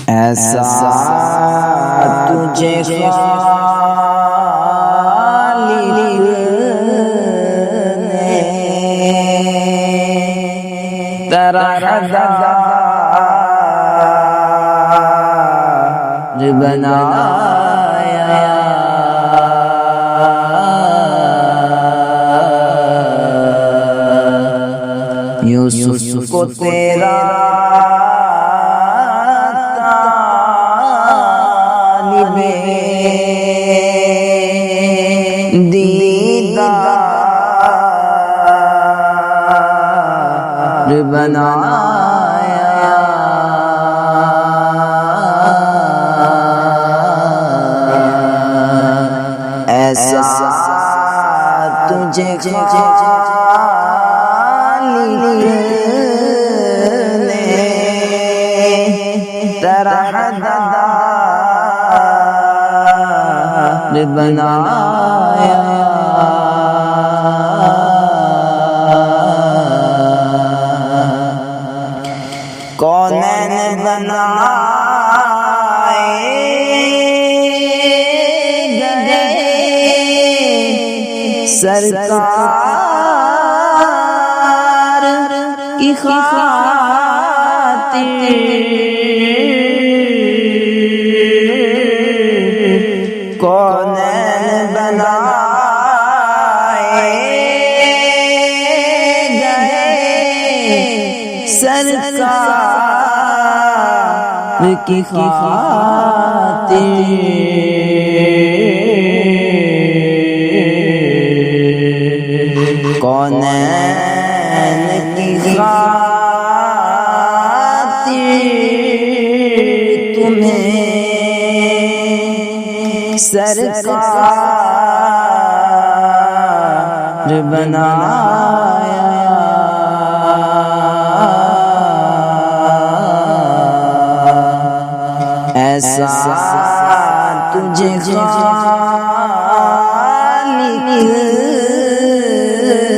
ایسا تجھے خالق نے طرحدار بنایا، یوسف کو تیرا طالب دیدار بنایا، ایسا تجھے طرحدار بنایا، کونین بنائے گئے سرکار کی خاطر، کونین بنائے گئے سرکار کی خاطر، کونین کی خاطر تمہیں سرکار بنایا، ایسا تجھے خالق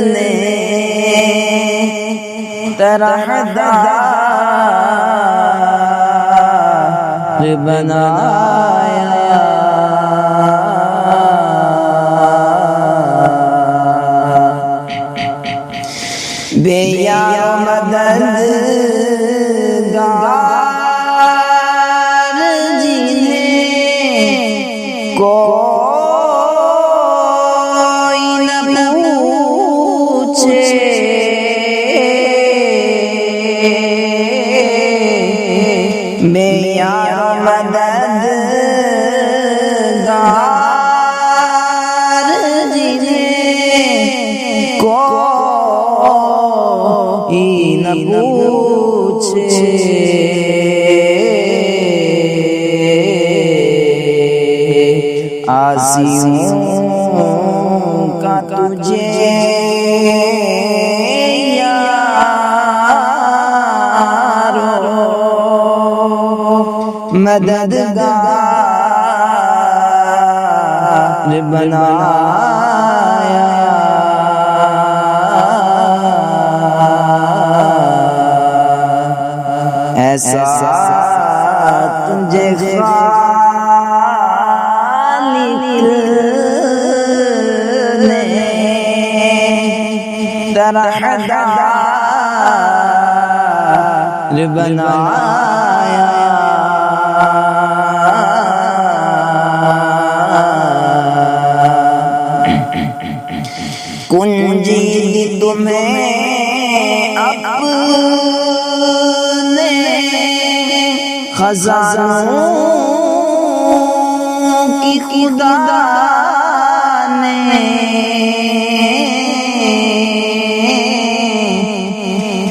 نے طرحدار بنایا، بے یار مددگار جنہیں کوئی نہ پوچھے، بے یار مددگار جنہیں کوئی نہ پوچھے، عاصیوں کا تجھے یارو مددگار بنایا، ایسا تجھے خالق نے طرحدار بنایا، کنجی تمہیں اپنے خزانوں کی خدا نے،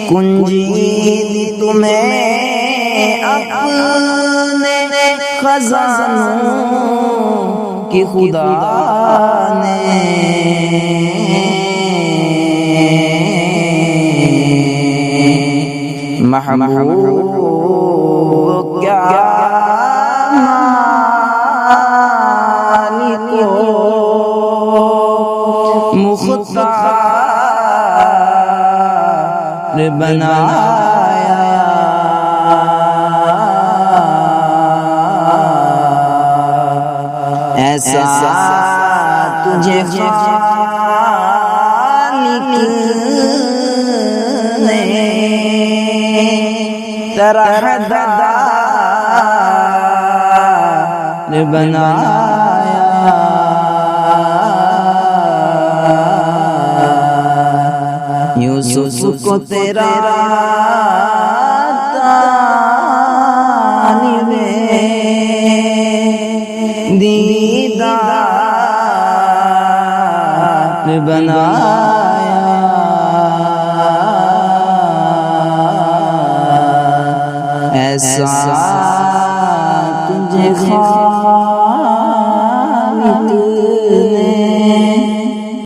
کنجی تمہیں اپنے خزانوں کی خدا نے، محبوب کیا مالک مختار بنایا، ایسا تجھے خالق نے تیرا حداد بنایا، یوسف کو تیرا طالب دیدار بنایا، ایسا تجھے خالق نے